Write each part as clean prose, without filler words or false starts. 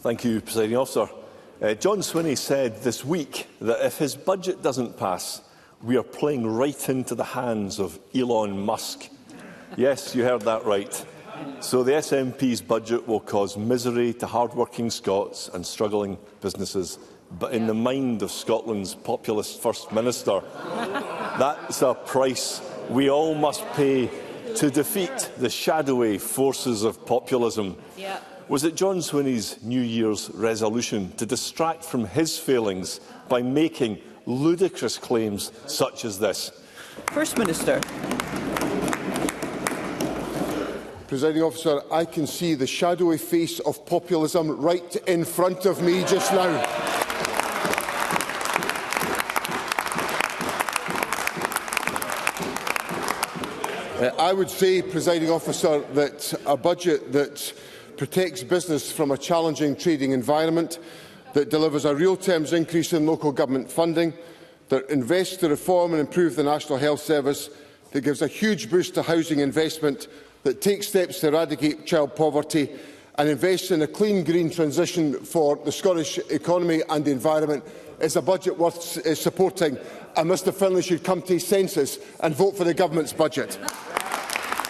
Thank you, Presiding Officer. John Swinney said this week that if his budget doesn't pass, we are playing right into the hands of Elon Musk. Yes, you heard that right. So the SNP's budget will cause misery to hard-working Scots and struggling businesses. But in the mind of Scotland's populist First Minister, that's a price we all must pay to defeat the shadowy forces of populism. Was it John Swinney's New Year's resolution to distract from his failings by making ludicrous claims such as this? First Minister. Presiding Officer, I can see the shadowy face of populism right in front of me just now. I would say, Presiding Officer, that a budget that protects business from a challenging trading environment, that delivers a real terms increase in local government funding, that invests to reform and improve the National Health Service, that gives a huge boost to housing investment, that takes steps to eradicate child poverty and invests in a clean green transition for the Scottish economy and the environment is a budget worth supporting, and Mr Findlay should come to his senses and vote for the government's budget.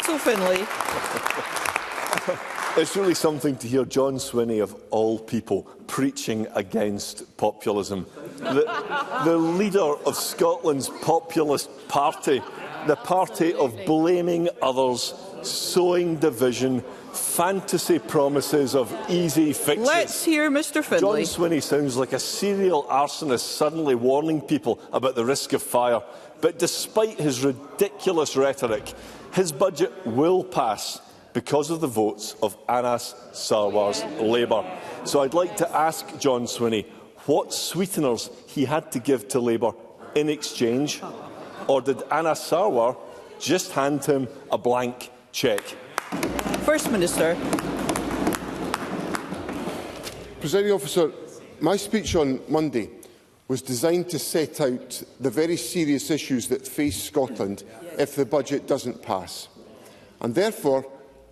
So Findlay. It's really something to hear John Swinney, of all people, preaching against populism. The leader of Scotland's populist party, the party of blaming others, sowing division, fantasy promises of easy fixes. Let's hear Mr Findlay. John Swinney sounds like a serial arsonist suddenly warning people about the risk of fire. But despite his ridiculous rhetoric, his budget will pass because of the votes of Anas Sarwar's Labour. So I'd like to ask John Swinney what sweeteners he had to give to Labour in exchange, or did Anas Sarwar just hand him a blank cheque? First Minister. Presiding Officer, my speech on Monday was designed to set out the very serious issues that face Scotland if the budget doesn't pass. And therefore,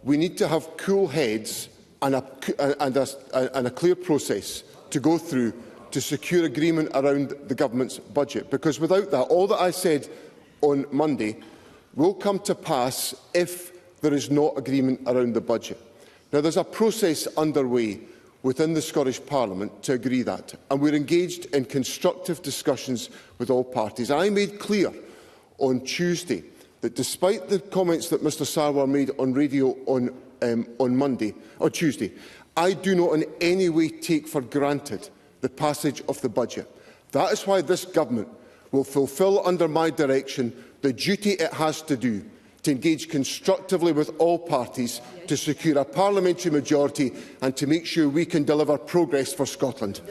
we need to have cool heads and a clear process to go through to secure agreement around the government's budget. Because without that, all that I said on Monday will come to pass if there is no agreement around the budget. Now, there's a process underway within the Scottish Parliament to agree that, and we're engaged in constructive discussions with all parties. I made clear on Tuesday that despite the comments that Mr Sarwar made on radio on Tuesday, I do not in any way take for granted the passage of the budget. That is why this government will fulfil, under my direction, the duty it has to do to engage constructively with all parties to secure a parliamentary majority and to make sure we can deliver progress for Scotland.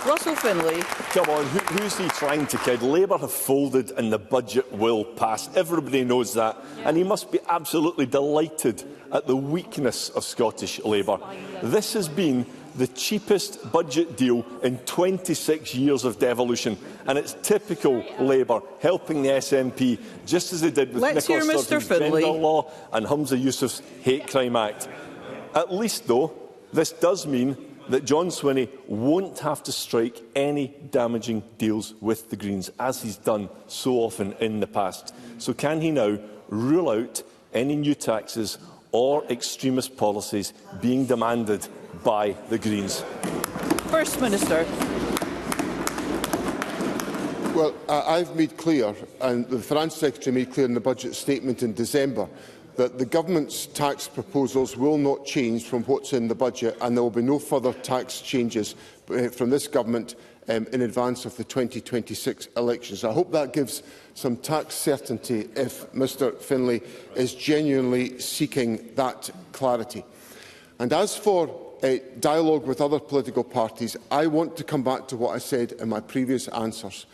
Russell Findlay. Come on, who's he trying to kid? Labour have folded and the budget will pass. Everybody knows that. And he must be absolutely delighted at the weakness of Scottish Labour. This has been the cheapest budget deal in 26 years of devolution, and it's typical Labour helping the SNP, just as they did with Nicola Sturgeon's gender law and Humza Yousaf's Hate Crime Act. At least, though, this does mean that John Swinney won't have to strike any damaging deals with the Greens, as he's done so often in the past. So can he now rule out any new taxes or extremist policies being demanded by the Greens? First Minister. Well, I've made clear, and the Finance Secretary made clear in the budget statement in December, that the government's tax proposals will not change from what's in the budget, and there will be no further tax changes from this government in advance of the 2026 elections. I hope that gives some tax certainty if Mr Findlay is genuinely seeking that clarity. And as for dialogue with other political parties, I want to come back to what I said in my previous answers.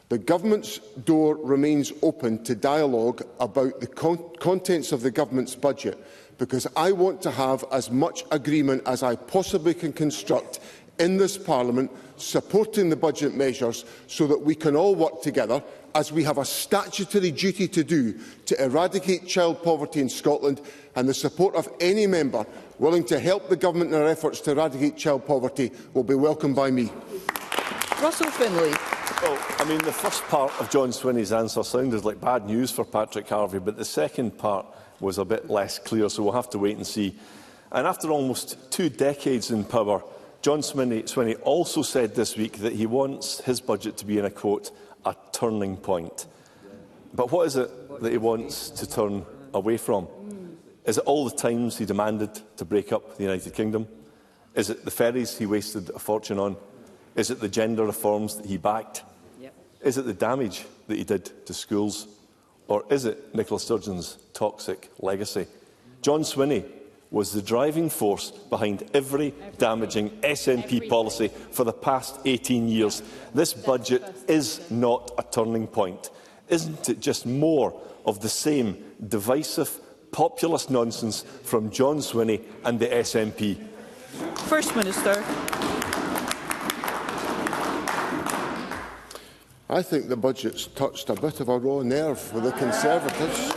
The government's door remains open to dialogue about the contents of the government's budget, because I want to have as much agreement as I possibly can construct in this Parliament supporting the budget measures, so that we can all work together, as we have a statutory duty to do, to eradicate child poverty in Scotland, and the support of any member willing to help the government in our efforts to eradicate child poverty will be welcomed by me. Russell Findlay. Well, I mean, the first part of John Swinney's answer sounded like bad news for Patrick Harvie, but the second part was a bit less clear, so we'll have to wait and see. And after almost 2 decades in power, John Swinney also said this week that he wants his budget to be, in a quote, a turning point. But what is it that he wants to turn away from? Is it all the times he demanded to break up the United Kingdom? Is it the ferries he wasted a fortune on? Is it the gender reforms that he backed? Is it the damage that he did to schools? Or is it Nicola Sturgeon's toxic legacy? John Swinney was the driving force behind every damaging SNP policy for the past 18 years. This budget is not a turning point. Isn't it just more of the same divisive, populist nonsense from John Swinney and the SNP? First Minister. I think the budget's touched a bit of a raw nerve with the Conservatives.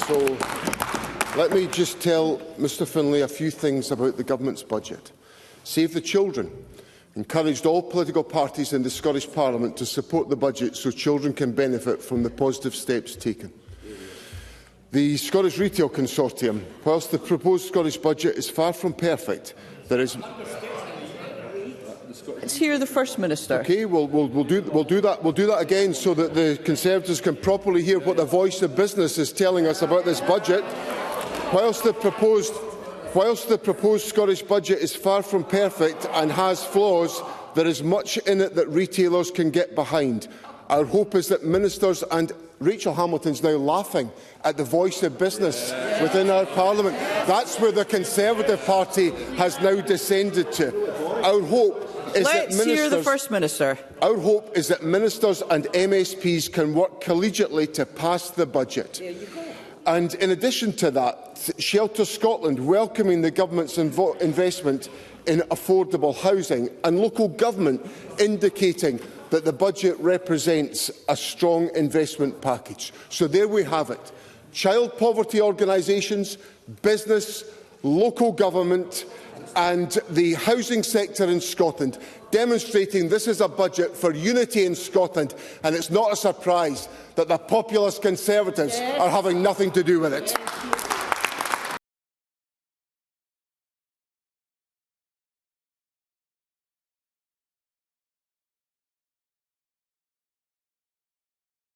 So let me just tell Mr Findlay a few things about the Government's budget. Save the Children encouraged all political parties in the Scottish Parliament to support the budget so children can benefit from the positive steps taken. The Scottish Retail Consortium, whilst the proposed Scottish budget is far from perfect, there is... Let's hear the First Minister. Okay, we'll do that again so that the Conservatives can properly hear what the voice of business is telling us about this budget. Whilst the proposed Scottish budget is far from perfect and has flaws, there is much in it that retailers can get behind. Our hope is that ministers, and Rachel Hamilton's now laughing at the voice of business within our Parliament. That's where the Conservative Party has now descended to. Our hope is Let's hear the First Minister. Our hope is that ministers and MSPs can work collegiately to pass the budget. And in addition to that, Shelter Scotland welcoming the Government's investment in affordable housing, and local government indicating that the budget represents a strong investment package. So there we have it. Child poverty organisations, business, local government and the housing sector in Scotland demonstrating this is a budget for unity in Scotland, and it's not a surprise that the populist Conservatives are having nothing to do with it.